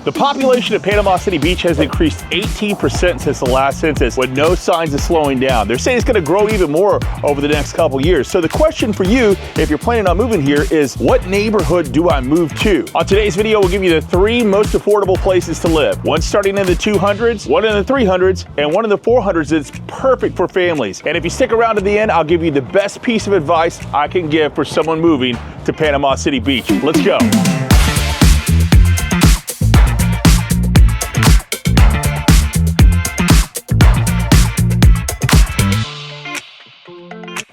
The population of Panama City Beach has increased 18% since the last census, with no signs of slowing down. They're saying it's going to grow even more over the next couple years. So the question for you, if you're planning on moving here, is what neighborhood do I move to? On today's video, we'll give you the 3 most affordable places to live. One starting in the 200s, one in the 300s, and one in the 400s that's perfect for families. And if you stick around to the end, I'll give you the best piece of advice I can give for someone moving to Panama City Beach. Let's go.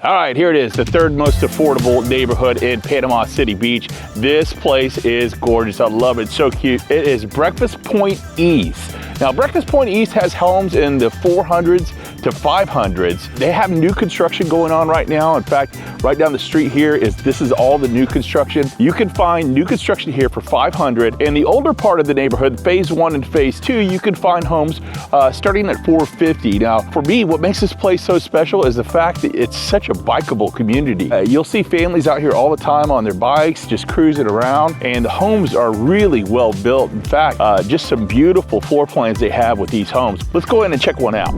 All right, here it is, the 3rd most affordable neighborhood in Panama City Beach. This place is gorgeous. I love it. It's so cute. It is Breakfast Point East. Now, Breakfast Point East has homes in the 400s to 500s. They have new construction going on right now. In fact, right down the street here this is all the new construction. You can find new construction here for $500. In the older part of the neighborhood, phase 1 and phase 2, you can find homes starting at $450. Now, for me, what makes this place so special is the fact that it's such a bikeable community. You'll see families out here all the time on their bikes, just cruising around, and the homes are really well built. In fact, just some beautiful floor plans they have with these homes. Let's go in and check one out.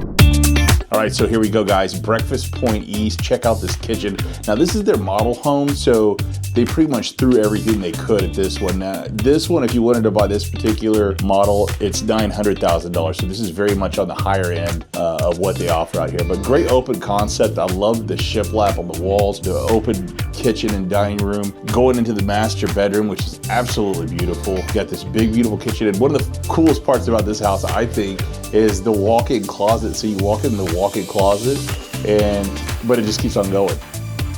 All right, so here we go, guys. Breakfast Point East. Check out this kitchen. Now, this is their model home, so they pretty much threw everything they could at this one. Now, this one, if you wanted to buy this particular model, it's $900,000. So this is very much on the higher end of what they offer out here. But great open concept. I love the shiplap on the walls, the open kitchen and dining room. Going into the master bedroom, which is absolutely beautiful. You got this big, beautiful kitchen. And one of the coolest parts about this house, I think, is the walk-in closet. So you walk in the walk-in closet, but it just keeps on going.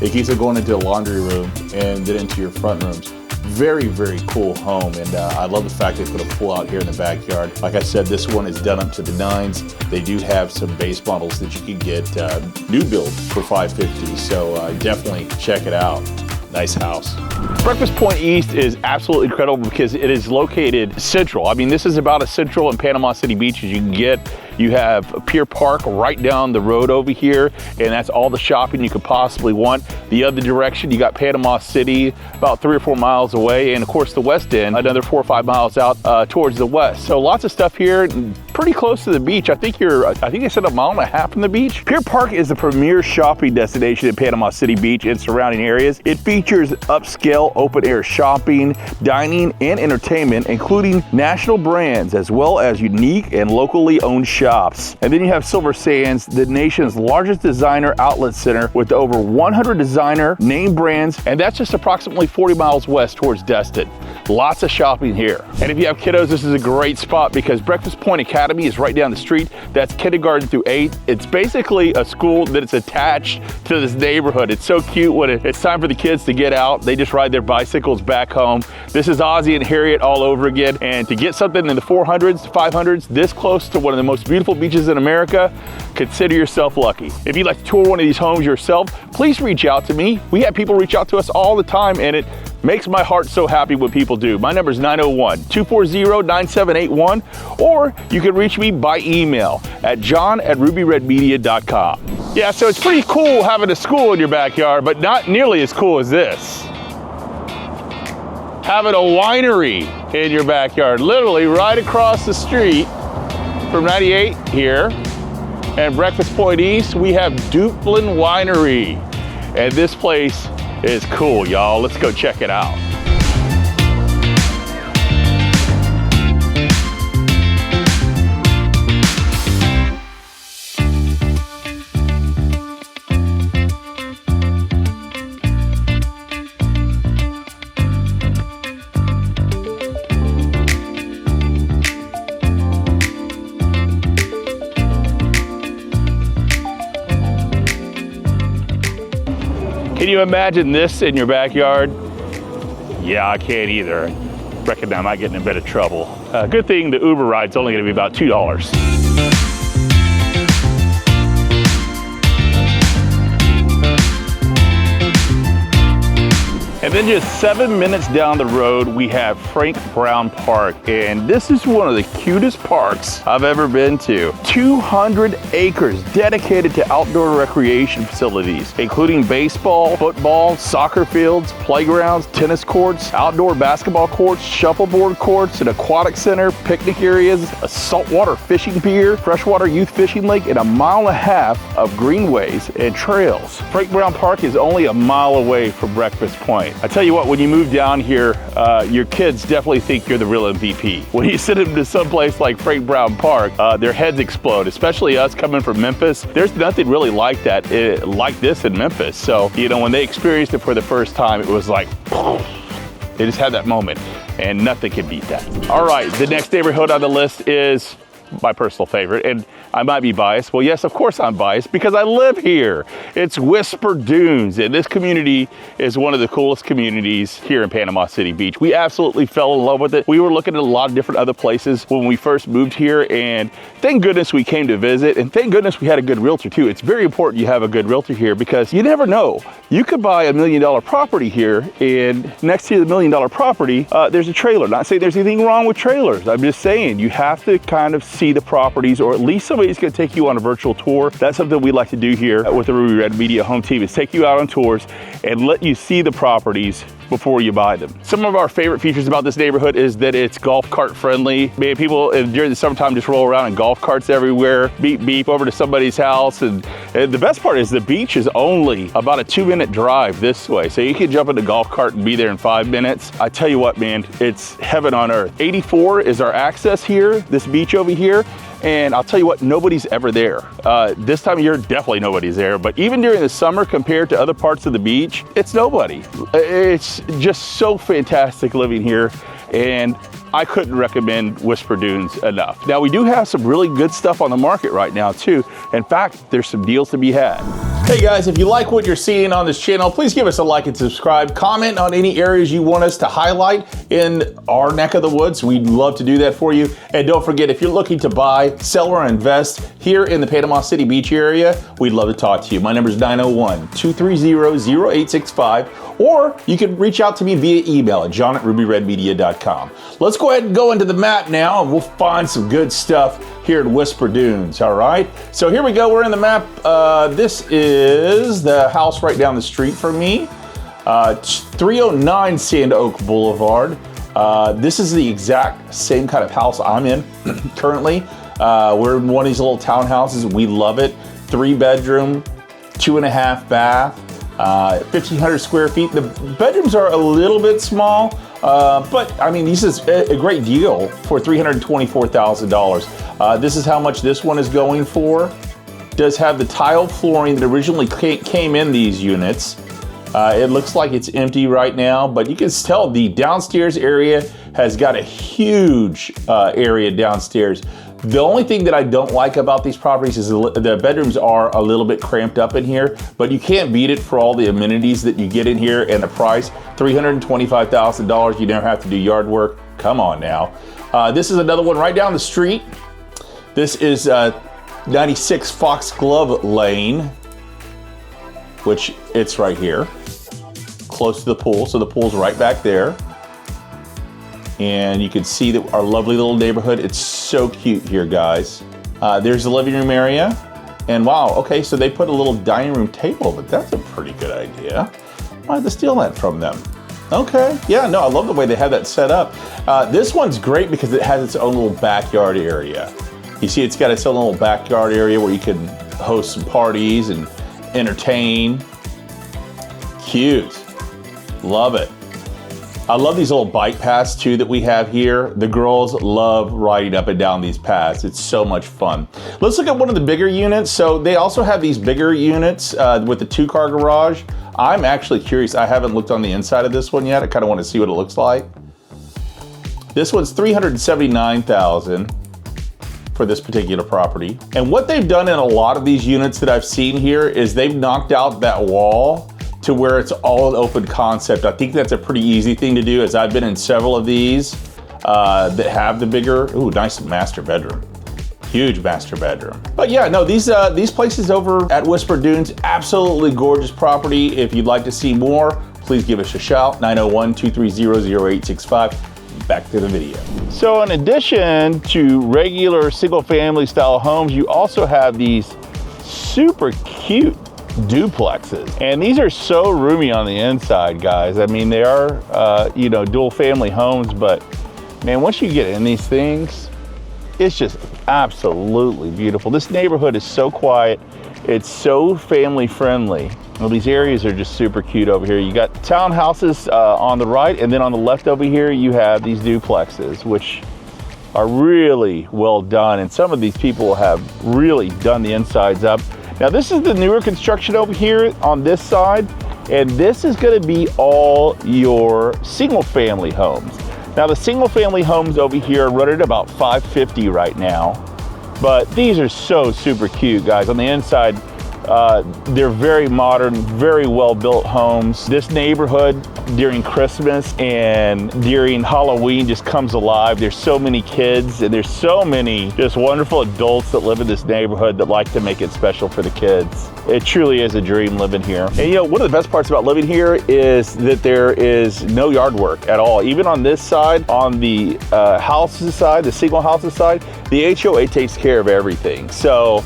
It keeps on going into the laundry room and then into your front rooms. Very, very cool home, and I love the fact they put a pool out here in the backyard. Like I said, this one is done up to the 9s. They do have some base models that you can get new build for $550, so definitely check it out. Nice house. Breakfast Point East is absolutely incredible because it is located central. I mean, this is about as central in Panama City Beach as you can get. You have Pier Park right down the road over here, and that's all the shopping you could possibly want. The other direction, you got Panama City about 3 or 4 miles away, and of course the West End, another 4 or 5 miles out towards the west. So lots of stuff here, pretty close to the beach. I think they said 1.5 miles from the beach. Pier Park is the premier shopping destination in Panama City Beach and surrounding areas. It features upscale open-air shopping, dining, and entertainment, including national brands as well as unique and locally owned shops. And then you have Silver Sands, the nation's largest designer outlet center with over 100 designer name brands, and that's just approximately 40 miles west towards Destin. Lots of shopping here. And if you have kiddos, this is a great spot because Breakfast Point Academy is right down the street. That's kindergarten through 8th. It's basically a school that is attached to this neighborhood. It's so cute when it's time for the kids to get out. They just ride their bicycles back home. This is Ozzie and Harriet all over again. And to get something in the 400s, 500s, this close to one of the most beautiful beaches in America, consider yourself lucky. If you'd like to tour one of these homes yourself, please reach out to me. We have people reach out to us all the time, and it makes my heart so happy when people do. My number is 901-240-9781, or you can reach me by email at john@rubyredmedia.com. Yeah, so it's pretty cool having a school in your backyard, but not nearly as cool as this. Having a winery in your backyard, literally right across the street from 98 here, and Breakfast Point East, we have Duplin Winery. And this place is cool, y'all. Let's go check it out. Can you imagine this in your backyard? Yeah, I can't either. Reckon I might get in a bit of trouble. Good thing the Uber ride's only gonna be about $2. And then just 7 minutes down the road, we have Frank Brown Park. And this is one of the cutest parks I've ever been to. 200 acres dedicated to outdoor recreation facilities, including baseball, football, soccer fields, playgrounds, tennis courts, outdoor basketball courts, shuffleboard courts, an aquatic center, picnic areas, a saltwater fishing pier, freshwater youth fishing lake, and a 1.5 miles of greenways and trails. Frank Brown Park is only a mile away from Breakfast Point. I tell you what, when you move down here, your kids definitely think you're the real MVP. When you send them to someplace like Frank Brown Park, their heads explode, especially us coming from Memphis. There's nothing really like that, like this in Memphis. So, you know, when they experienced it for the first time, it was like, they just had that moment, and nothing can beat that. All right, the next neighborhood on the list is my personal favorite, and I might be biased. Well, yes, of course I'm biased because I live here. It's Whisper Dunes, and this community is one of the coolest communities here in Panama City Beach. We absolutely fell in love with it. We were looking at a lot of different other places when we first moved here, and thank goodness we came to visit, and thank goodness we had a good realtor too. It's very important you have a good realtor here because you never know. You could buy $1 million property here, and next to the $1 million property, there's a trailer. Not saying there's anything wrong with trailers. I'm just saying you have to kind of see the properties, or at least somebody's going to take you on a virtual tour. That's something we like to do here with the Ruby Red Media home team, is take you out on tours and let you see the properties before you buy them. Some of our favorite features about this neighborhood is that it's golf cart friendly. Man, people during the summertime just roll around in golf carts everywhere, beep beep over to somebody's house. And the best part is the beach is only about a 2-minute drive this way. So you can jump in the golf cart and be there in 5 minutes. I tell you what, man, it's heaven on earth. 84 is our access here, this beach over here. And I'll tell you what, nobody's ever there. This time of year, definitely nobody's there. But even during the summer, compared to other parts of the beach, it's nobody. It's just so fantastic living here. And I couldn't recommend Whisper Dunes enough. Now, we do have some really good stuff on the market right now too. In fact, there's some deals to be had. Hey guys, if you like what you're seeing on this channel, please give us a like and subscribe. Comment on any areas you want us to highlight in our neck of the woods. We'd love to do that for you. And don't forget, if you're looking to buy, sell, or invest here in the Panama City Beach area, we'd love to talk to you. My number is 901-230-0865, or you can reach out to me via email at john@rubyredmedia.com. Let's go ahead and go into the map now, and we'll find some good stuff here at Whisper Dunes, all right? So here we go, we're in the map. This is the house right down the street from me, 309 Sand Oak Boulevard. This is the exact same kind of house I'm in currently. We're in one of these little townhouses. We love it. 3-bedroom, 2.5 bath, 1,500 square feet. The bedrooms are a little bit small, but I mean, this is a great deal for $324,000. This is how much this one is going for. Does have the tile flooring that originally came in these units. It looks like it's empty right now, but you can tell the downstairs area has got a huge area downstairs. The only thing that I don't like about these properties is the bedrooms are a little bit cramped up in here, but you can't beat it for all the amenities that you get in here and the price. $325,000, you never have to do yard work. Come on now. This is another one right down the street. This is 96 Foxglove Lane, which it's right here, close to the pool. So the pool's right back there. And you can see that our lovely little neighborhood. It's so cute here, guys. There's the living room area. And wow, okay, so they put a little dining room table, but that's a pretty good idea. I have to steal that from them. Okay, yeah, no, I love the way they have that set up. This one's great because it has its own little backyard area. You see, it's got its own little backyard area where you can host some parties and entertain. Cute, love it. I love these little bike paths too that we have here. The girls love riding up and down these paths. It's so much fun. Let's look at one of the bigger units. So they also have these bigger units with the 2-car garage. I'm actually curious. I haven't looked on the inside of this one yet. I kind of want to see what it looks like. This one's $379,000 for this particular property. And what they've done in a lot of these units that I've seen here is they've knocked out that wall to where it's all an open concept. I think that's a pretty easy thing to do, as I've been in several of these that have the bigger, ooh, nice master bedroom. Huge master bedroom. But yeah, no, these places over at Whisper Dunes, absolutely gorgeous property. If you'd like to see more, please give us a shout, 901-230-0865. Back to the video. So in addition to regular single family style homes, you also have these super cute duplexes. And these are so roomy on the inside, guys. I mean, they are, you know, dual family homes, but man, once you get in these things, it's just absolutely beautiful. This neighborhood is so quiet. It's so family friendly. Well, these areas are just super cute over here. You got townhouses on the right, and then on the left over here, you have these duplexes, which are really well done. And some of these people have really done the insides up. Now, this is the newer construction over here on this side, and this is gonna be all your single family homes. Now, the single family homes over here are running at about $550 right now, but these are so super cute, guys. On the inside, they're very modern, very well-built homes. This neighborhood during Christmas and during Halloween just comes alive. There's so many kids and there's so many just wonderful adults that live in this neighborhood that like to make it special for the kids. It truly is a dream living here. And you know, one of the best parts about living here is that there is no yard work at all. Even on this side, on the houses side, the single houses side, the HOA takes care of everything. So,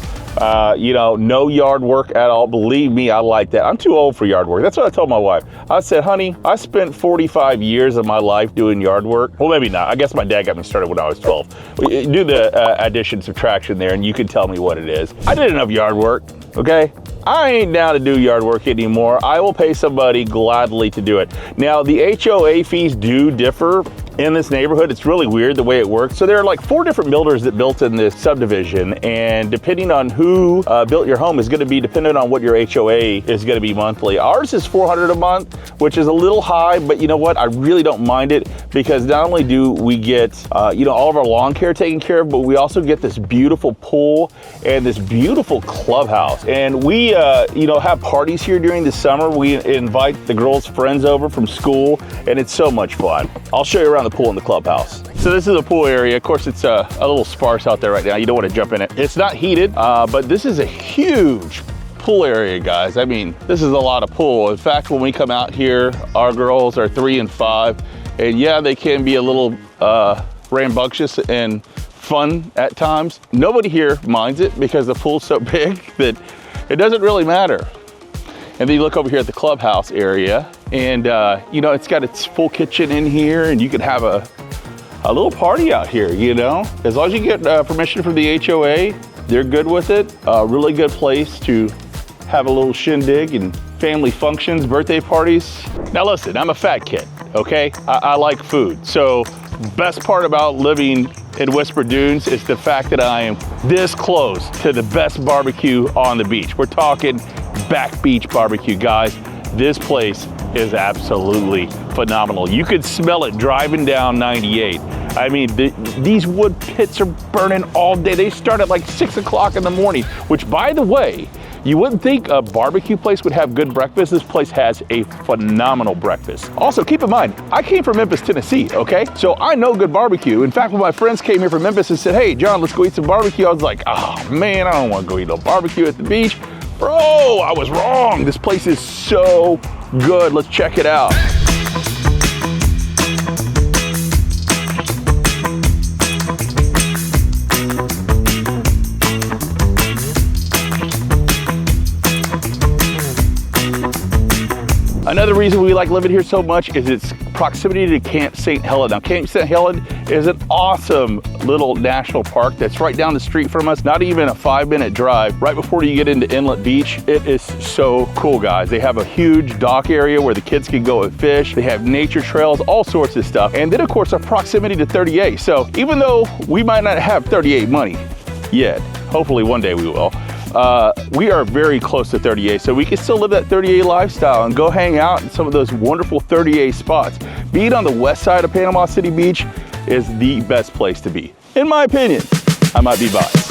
you know, no yard work at all. Believe me, I like that. I'm too old for yard work. That's what I told my wife. I said, honey, I spent 45 years of my life doing yard work. Well, maybe not. I guess my dad got me started when I was 12. Do the addition, subtraction there, and you can tell me what it is. I did enough yard work, okay? I ain't down to do yard work anymore. I will pay somebody gladly to do it. Now, the HOA fees do differ in this neighborhood. It's really weird the way it works. So there are like 4 different builders that built in this subdivision, and depending on who built your home is going to be dependent on what your HOA is going to be monthly. Ours is $400 a month, which is a little high, but you know what? I really don't mind it because not only do we get you know, all of our lawn care taken care of, but we also get this beautiful pool and this beautiful clubhouse. And we you know, have parties here during the summer. We invite the girls' friends over from school, and it's so much fun. I'll show you around the pool in the clubhouse. So this is a pool area. Of course, it's a little sparse out there right now. You don't want to jump in it. It's not heated, but this is a huge pool area, guys. I mean, this is a lot of pool. In fact, when we come out here, our girls are 3 and 5, and yeah, they can be a little rambunctious and fun at times. Nobody here minds it because the pool's so big that it doesn't really matter. And then you look over here at the clubhouse area, and you know, it's got its full kitchen in here, and you could have a little party out here, you know? As long as you get permission from the HOA, they're good with it. A really good place to have a little shindig and family functions, birthday parties. Now listen, I'm a fat kid, okay? I like food. So best part about living in Whisper Dunes is the fact that I am this close to the best barbecue on the beach. We're talking Back Beach Barbecue, guys. This place is absolutely phenomenal. You could smell it driving down 98. I mean, these wood pits are burning all day. They start at like 6 o'clock in the morning, which, by the way, you wouldn't think a barbecue place would have good breakfast. This place has a phenomenal breakfast. Also, keep in mind, I came from Memphis, Tennessee, okay? So I know good barbecue. In fact, when my friends came here from Memphis and said, hey, John, let's go eat some barbecue, I was like, oh man, I don't want to go eat no barbecue at the beach. Bro, I was wrong. This place is so good. Let's check it out. Another reason we like living here so much is its proximity to Camp St. Helen. Now, Camp St. Helen is an awesome little national park that's right down the street from us, not even a 5-minute drive, right before you get into Inlet Beach. It is so cool, guys. They have a huge dock area where the kids can go and fish. They have nature trails, all sorts of stuff. And then, of course, our proximity to 38. So even though we might not have 38 money yet, hopefully one day we will, we are very close to 38, so we can still live that 38 lifestyle and go hang out in some of those wonderful 38 spots. Being on the west side of Panama City Beach is the best place to be. In my opinion, I might be biased.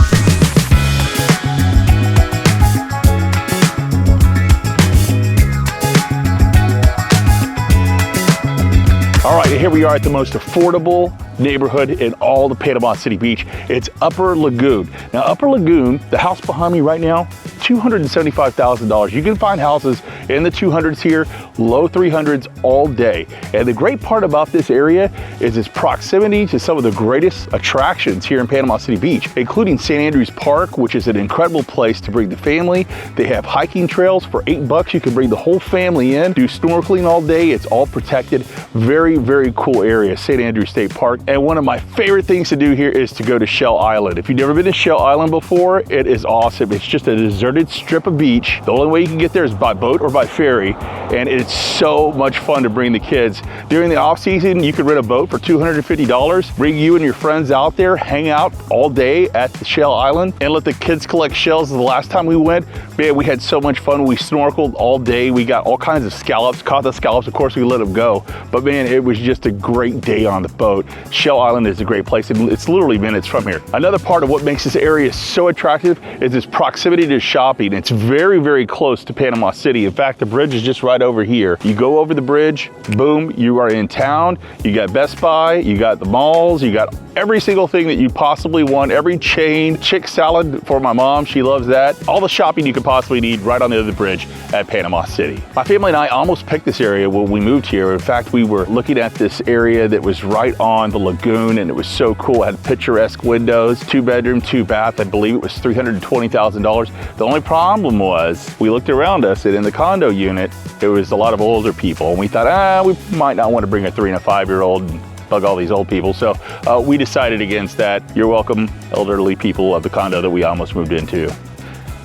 All right, here we are at the most affordable neighborhood in all the Panama City Beach. It's Upper Lagoon. Now, Upper Lagoon, the house behind me right now, $275,000. You can find houses in the 200s here, low 300s all day. And the great part about this area is its proximity to some of the greatest attractions here in Panama City Beach, including St. Andrews Park, which is an incredible place to bring the family. They have hiking trails for $8. You can bring the whole family in, do snorkeling all day. It's all protected. Very, very cool area, St. Andrews State Park. And one of my favorite things to do here is to go to Shell Island. If you've never been to Shell Island before, it is awesome. It's just a deserted strip of beach. The only way you can get there is by boat or by ferry, and it's so much fun to bring the kids. During the off season, you can rent a boat for $250, bring you and your friends out there, hang out all day at the Shell Island, and let the kids collect shells. The last time we went, man, we had so much fun. We snorkeled all day. We got all kinds of scallops, caught the scallops. Of course, we let them go, but man, it was just a great day on the boat. Shell Island is a great place, and it's literally minutes from here. Another part of what makes this area so attractive is its proximity to shopping. It's very, very close to Panama City. In fact, the bridge is just right over here. You go over the bridge, boom, you are in town. You got Best Buy, you got the malls, you got every single thing that you possibly want, every chain, chick salad for my mom, she loves that. All the shopping you could possibly need right on the other bridge at Panama City. My family and I almost picked this area when we moved here. In fact, we were looking at this area that was right on the lagoon, and it was so cool. It had picturesque windows, 2-bedroom, 2-bath. I believe it was $320,000. The only problem was we looked around us, and in the condo unit, there was a lot of older people, and we thought, we might not want to bring a 3 and a 5-year-old and bug all these old people. So we decided against that. You're welcome, elderly people of the condo that we almost moved into.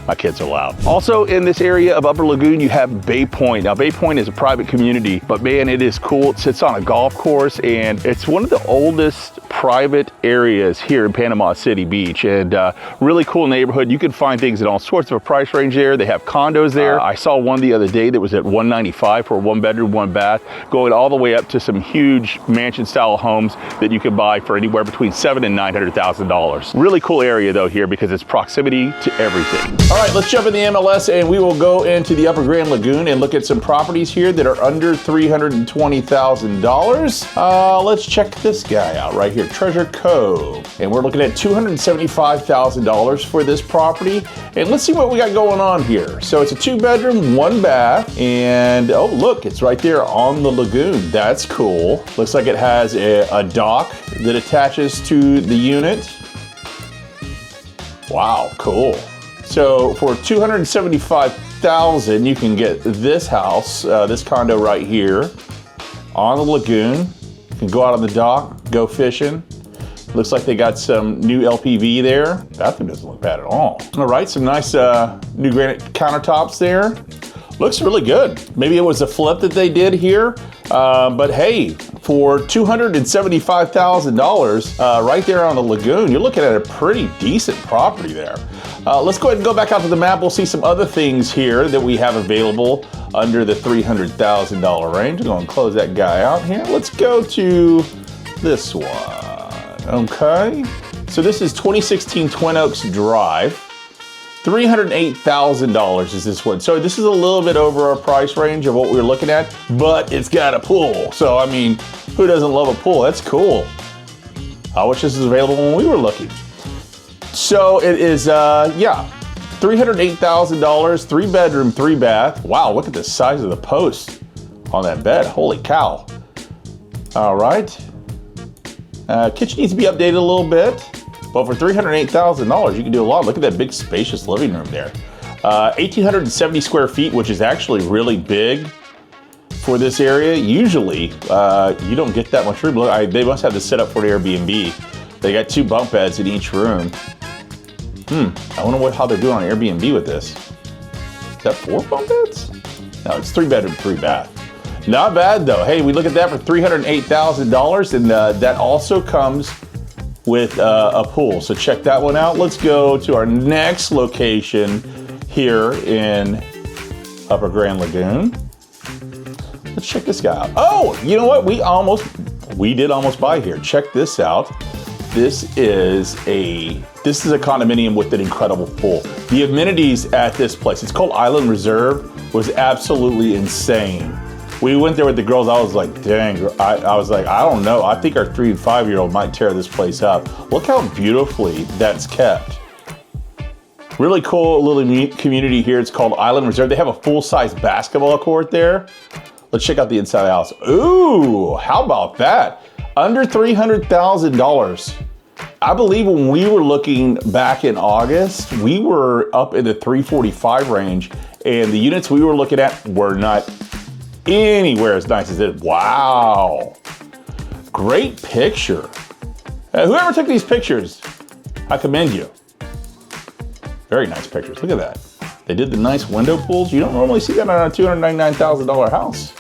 My kids are loud. Also in this area of Upper Lagoon, you have Bay Point. Now, Bay Point is a private community, but man, it is cool. It sits on a golf course, and it's one of the oldest private areas here in Panama City Beach, and really cool neighborhood. You can find things in all sorts of a price range there. They have condos there. I saw one the other day that was at $195 for a 1-bedroom, 1-bath, going all the way up to some huge mansion-style homes that you can buy for anywhere between $700,000 and $900,000. Really cool area though here because it's proximity to everything. All right, let's jump in the MLS and we will go into the Upper Grand Lagoon and look at some properties here that are under $320,000. Let's check this guy out right here, Treasure Cove. And we're looking at $275,000 for this property. And let's see what we got going on here. So it's a 2-bedroom, 1-bath, and oh look, it's right there on the lagoon. That's cool. Looks like it has a dock that attaches to the unit. Wow, cool. So for $275,000, you can get this house, this condo right here on the lagoon. You can go out on the dock, go fishing. Looks like they got some new LPV there. Bathroom doesn't look bad at all. All right, some nice new granite countertops there. Looks really good. Maybe it was a flip that they did here, but hey, for $275,000 right there on the lagoon, you're looking at a pretty decent property there. Let's go ahead and go back out to the map. We'll see some other things here that we have available under the $300,000 range. We're going to close that guy out here. Let's go to this one. Okay, so this is 2016 Twin Oaks Drive. $308,000 is this one. So this is a little bit over our price range of what we were looking at, but it's got a pool. So I mean, who doesn't love a pool? That's cool. I wish this was available when we were looking. So it is, yeah, $308,000, 3-bedroom, 3-bath. Wow, look at the size of the post on that bed. Holy cow. All right. Kitchen needs to be updated a little bit, but for $308,000, you can do a lot. Look at that big spacious living room there. 1,870 square feet, which is actually really big for this area. Usually, you don't get that much room. Look, they must have this set up for an Airbnb. They got 2 bunk beds in each room. I wonder how they're doing on Airbnb with this. Is that 4 bunk beds? No, it's 3-bedroom, 3-bath. Not bad though. Hey, we look at that for $308,000, and that also comes with a pool. So check that one out. Let's go to our next location here in Upper Grand Lagoon. Let's check this guy out. Oh, you know what? We did almost buy here. Check this out. This is a condominium with an incredible pool. The amenities at this place, it's called Island Reserve, was absolutely insane We went there with the girls. I was like, dang, I was like, I don't know. I think our 3 and 5-year-old might tear this place up. Look how beautifully that's kept. Really cool little community here. It's called Island Reserve. They have a full-size basketball court there. Let's check out the inside of the house. Ooh, how about that? Under $300,000. I believe when we were looking back in August, we were up in the 345 range, and the units we were looking at were not anywhere as nice as it. Wow. Great picture. Whoever took these pictures, I commend you. Very nice pictures. Look at that. They did the nice window pulls. You don't normally see that on a $299,000 house.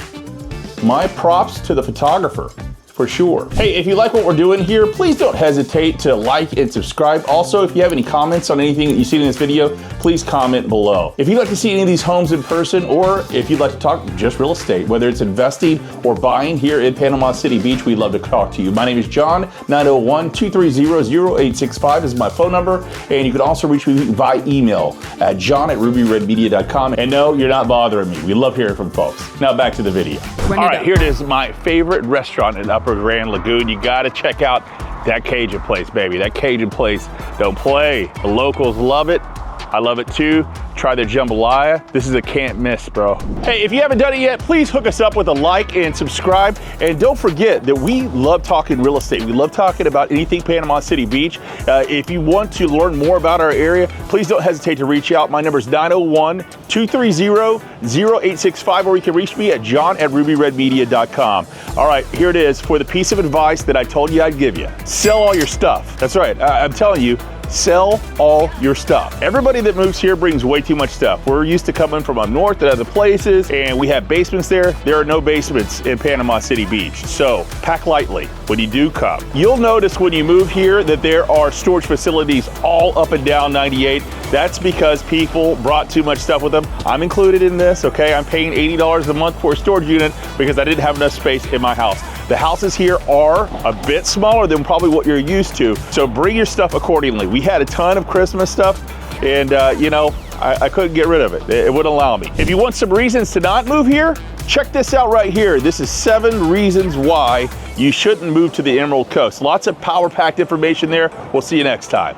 My props to the photographer, for sure. Hey, if you like what we're doing here, please don't hesitate to like and subscribe. Also, if you have any comments on anything that you see in this video, please comment below. If you'd like to see any of these homes in person, or if you'd like to talk just real estate, whether it's investing or buying here in Panama City Beach, we'd love to talk to you. My name is John. 901-230-0865 is my phone number, and you can also reach me via email at john@rubyredmedia.com. And no, you're not bothering me. We love hearing from folks. Now back to the video. All right, here it is, my favorite restaurant in Upper Grand Lagoon. You gotta check out that Cajun place, baby. That Cajun place don't play. The locals love it. I love it too. Try their jambalaya. This is a can't miss, bro. Hey, if you haven't done it yet, please hook us up with a like and subscribe. And don't forget that we love talking real estate. We love talking about anything Panama City Beach. If you want to learn more about our area, please don't hesitate to reach out. My number is 901-230-0865, or you can reach me at john@rubyredmedia.com. All right, here it is for the piece of advice that I told you I'd give you. Sell all your stuff. That's right, I'm telling you, sell all your stuff. Everybody that moves here brings way too much stuff. We're used to coming from up north and other places, and we have basements there. There are no basements in Panama City Beach. So pack lightly when you do come. You'll notice when you move here that there are storage facilities all up and down 98. That's because people brought too much stuff with them. I'm included in this, okay? I'm paying $80 a month for a storage unit because I didn't have enough space in my house. The houses here are a bit smaller than probably what you're used to, so bring your stuff accordingly. We had a ton of Christmas stuff, and you know, I couldn't get rid of it. It wouldn't allow me. If you want some reasons to not move here, check this out right here. This is 7 reasons why you shouldn't move to the Emerald Coast. Lots of power-packed information there. We'll see you next time.